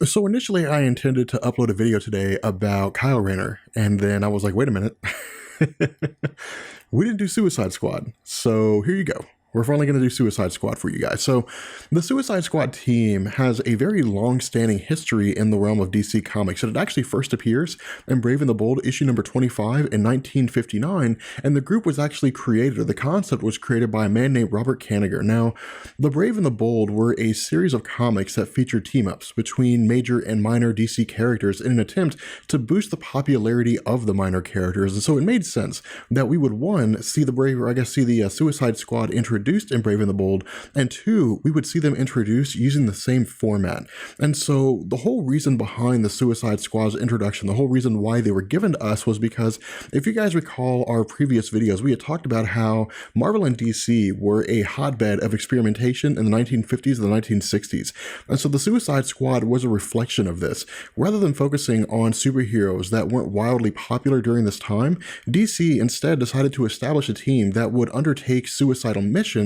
So initially, I intended to upload a video today about Kyle Rayner, and then I was like, wait a minute. We didn't do Suicide Squad. So here you go. We're finally going to do Suicide Squad for you guys. So the Suicide Squad team has a very long-standing history in the realm of DC Comics. And it actually first appears in Brave and the Bold issue number 25 in 1959. And the group was actually created, or the concept was created by a man named Robert Kanigher. Now, the Brave and the Bold were a series of comics that featured team-ups between major and minor DC characters in an attempt to boost the popularity of the minor characters. And so it made sense that we would, one, see the Suicide Squad introduced in Brave and the Bold, and two, we would see them introduced using the same format. And so the whole reason behind the Suicide Squad's introduction, the whole reason why they were given to us was because, if you guys recall our previous videos, we had talked about how Marvel and DC were a hotbed of experimentation in the 1950s and the 1960s. And so the Suicide Squad was a reflection of this. Rather than focusing on superheroes that weren't wildly popular during this time, DC instead decided to establish a team that would undertake suicidal missions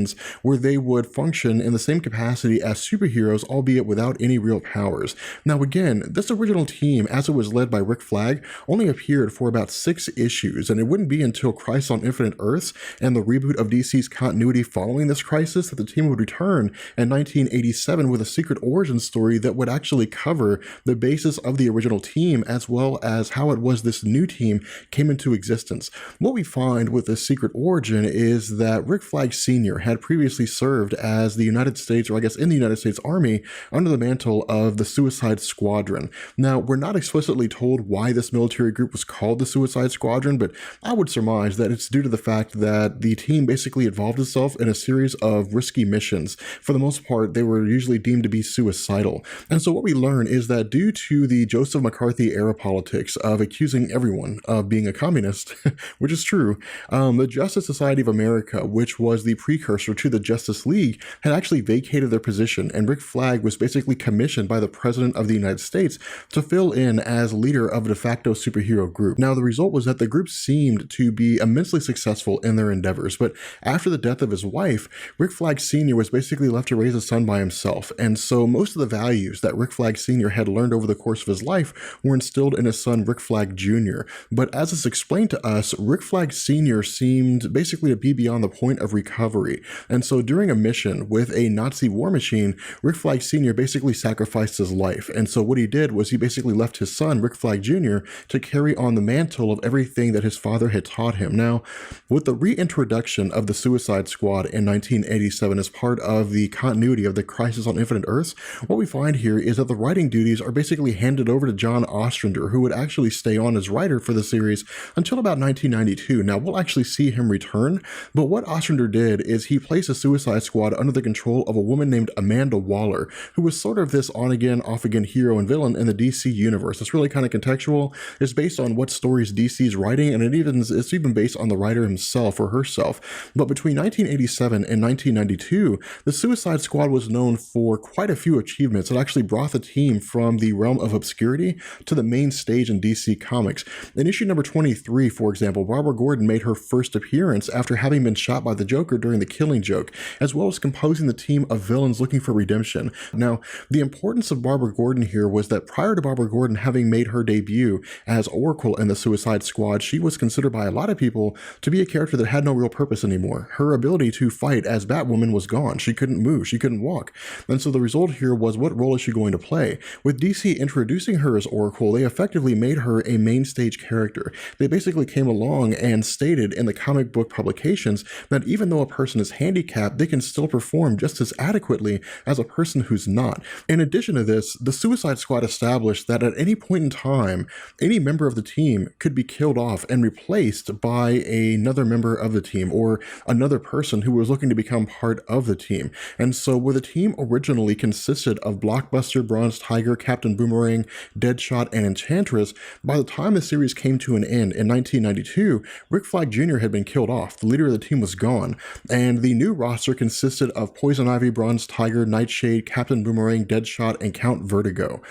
where they would function in the same capacity as superheroes, albeit without any real powers. Now again, this original team, as it was led by Rick Flag, only appeared for about 6 issues, and it wouldn't be until Crisis on Infinite Earths and the reboot of DC's continuity following this crisis that the team would return in 1987 with a secret origin story that would actually cover the basis of the original team, as well as how it was this new team came into existence. What we find with this secret origin is that Rick Flag Sr. had previously served as the United States, or I guess in the United States Army, under the mantle of the Suicide Squadron. Now, we're not explicitly told why this military group was called the Suicide Squadron, but I would surmise that it's due to the fact that the team basically involved itself in a series of risky missions. For the most part, they were usually deemed to be suicidal. And so what we learn is that due to the Joseph McCarthy era politics of accusing everyone of being a communist, which is true, the Justice Society of America, which was the precursor to the Justice League, had actually vacated their position, and Rick Flag was basically commissioned by the President of the United States to fill in as leader of a de facto superhero group. Now, the result was that the group seemed to be immensely successful in their endeavors, but after the death of his wife, Rick Flag Sr. was basically left to raise a son by himself, and so most of the values that Rick Flag Sr. had learned over the course of his life were instilled in his son Rick Flag Jr. But as it's explained to us, Rick Flag Sr. seemed basically to be beyond the point of recovery. And so during a mission with a Nazi war machine, Rick Flag Sr. basically sacrificed his life. And so what he did was he basically left his son, Rick Flag Jr., to carry on the mantle of everything that his father had taught him. Now, with the reintroduction of the Suicide Squad in 1987 as part of the continuity of the Crisis on Infinite Earths, what we find here is that the writing duties are basically handed over to John Ostrander, who would actually stay on as writer for the series until about 1992. Now, we'll actually see him return, but what Ostrander did is he placed the Suicide Squad under the control of a woman named Amanda Waller, who was sort of this on-again, off-again hero and villain in the DC universe. It's really kind of contextual. It's based on what stories DC's writing, and it's even based on the writer himself or herself. But between 1987 and 1992, the Suicide Squad was known for quite a few achievements. It actually brought the team from the realm of obscurity to the main stage in DC Comics. In issue number 23, for example, Barbara Gordon made her first appearance after having been shot by the Joker during the Killing Joke, as well as composing the team of villains looking for redemption. Now, the importance of Barbara Gordon here was that prior to Barbara Gordon having made her debut as Oracle in the Suicide Squad, she was considered by a lot of people to be a character that had no real purpose anymore. Her ability to fight as Batwoman was gone. She couldn't move. She couldn't walk. And so the result here was, what role is she going to play? With DC introducing her as Oracle, they effectively made her a main stage character. They basically came along and stated in the comic book publications that even though a person is handicapped, they can still perform just as adequately as a person who's not. In addition to this, the Suicide Squad established that at any point in time, any member of the team could be killed off and replaced by another member of the team or another person who was looking to become part of the team. And so where the team originally consisted of Blockbuster, Bronze Tiger, Captain Boomerang, Deadshot, and Enchantress, by the time the series came to an end in 1992, Rick Flag Jr. had been killed off. The leader of the team was gone, and the new roster consisted of Poison Ivy, Bronze Tiger, Nightshade, Captain Boomerang, Deadshot, and Count Vertigo.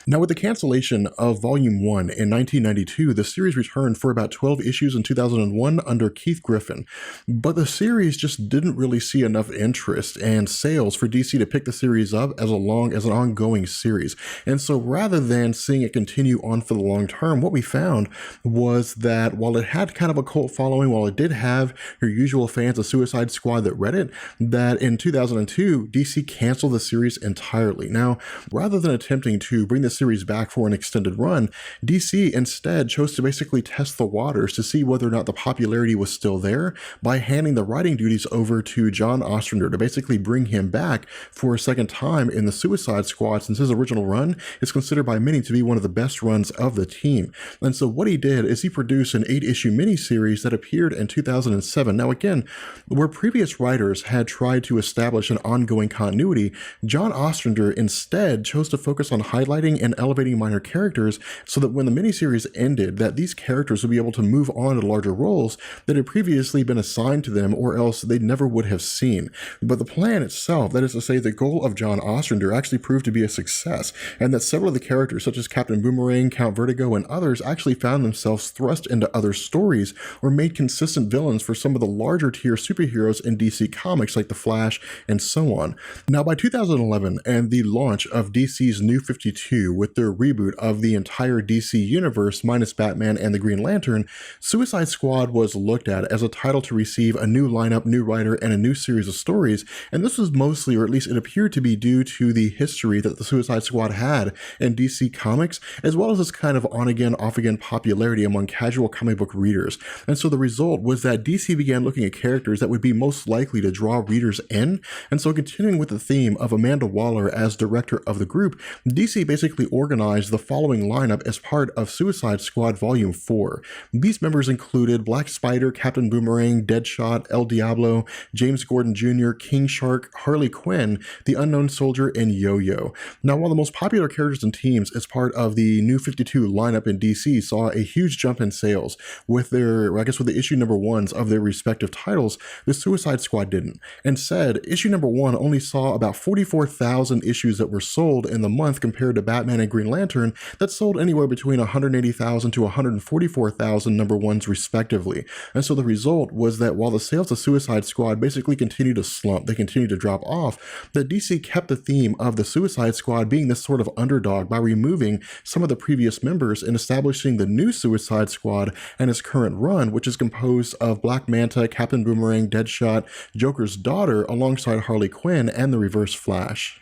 Now, with the cancellation of Volume 1 in 1992, the series returned for about 12 issues in 2001 under Keith Giffen, but the series just didn't really see enough interest and sales for DC to pick the series up as an ongoing series. And so rather than seeing it continue on for the long term, what we found was that while it had kind of a cult following, while it did have your usual fans of Suicide Squad that read it, that in 2002, DC canceled the series entirely. Now, rather than attempting to bring the series back for an extended run, DC instead chose to basically test the waters to see whether or not the popularity was still there by handing the writing duties over to John Ostrander to basically bring him back for a second time in the Suicide Squad, since his original run is considered by many to be one of the best runs of the team. And so what he did is he produced an 8-issue miniseries that appeared in 2007. Now again, where previous writers had tried to establish an ongoing continuity, John Ostrander instead chose to focus on highlighting and elevating minor characters so that when the miniseries ended, that these characters would be able to move on to larger roles that had previously been assigned to them or else they never would have seen. But the plan itself, that is to say the goal of John Ostrander, actually proved to be a success, and that several of the characters such as Captain Boomerang, Count Vertigo, and others actually found themselves thrust into other stories or made consistent villains for some of the larger tier superheroes in DC Comics like The Flash and so on. Now by 2011 and the launch of DC's New 52 with their reboot of the entire DC universe minus Batman and the Green Lantern, Suicide Squad was looked at as a title to receive a new lineup, new writer, and a new series of stories, and this was mostly, or at least it appeared to be, due to the history that the Suicide Squad had in DC Comics, as well as this kind of on-again, off-again popularity among casual comic book readers. And so the result was that DC began looking at characters that would be most likely to draw readers in, and so continuing with the theme of Amanda Waller as director of the group, DC basically organized the following lineup as part of Suicide Squad Volume 4. These members included Black Spider, Captain Boomerang, Deadshot, El Diablo, James Gordon Jr., King Shark, Harley Quinn, the Unknown Soldier, and Yo-Yo. Now, while the most popular characters and teams as part of the New 52 lineup in DC saw a huge jump in sales with with the issue number ones of their respective titles, the Suicide Squad didn't. Instead, issue number 1 only saw about 44,000 issues that were sold in the month compared to Batman and Green Lantern that sold anywhere between 180,000 to 144,000 number ones respectively. And so the result was that while the sales of Suicide Squad basically continued to slump, they continued to drop off, that DC kept the theme of the Suicide Squad being this sort of underdog by removing some of the previous members and establishing the new Suicide Squad and its current run, which is composed of Black Manta, Captain Boomerang, Deadshot, Joker's daughter, alongside Harley Quinn, and the Reverse Flash.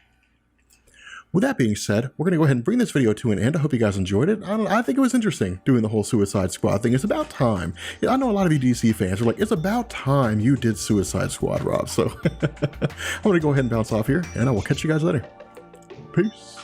With that being said, we're going to go ahead and bring this video to an end. I hope you guys enjoyed it. I think it was interesting doing the whole Suicide Squad thing. It's about time. I know a lot of you DC fans are like, it's about time you did Suicide Squad, Rob. So I'm going to go ahead and bounce off here, and I will catch you guys later. Peace.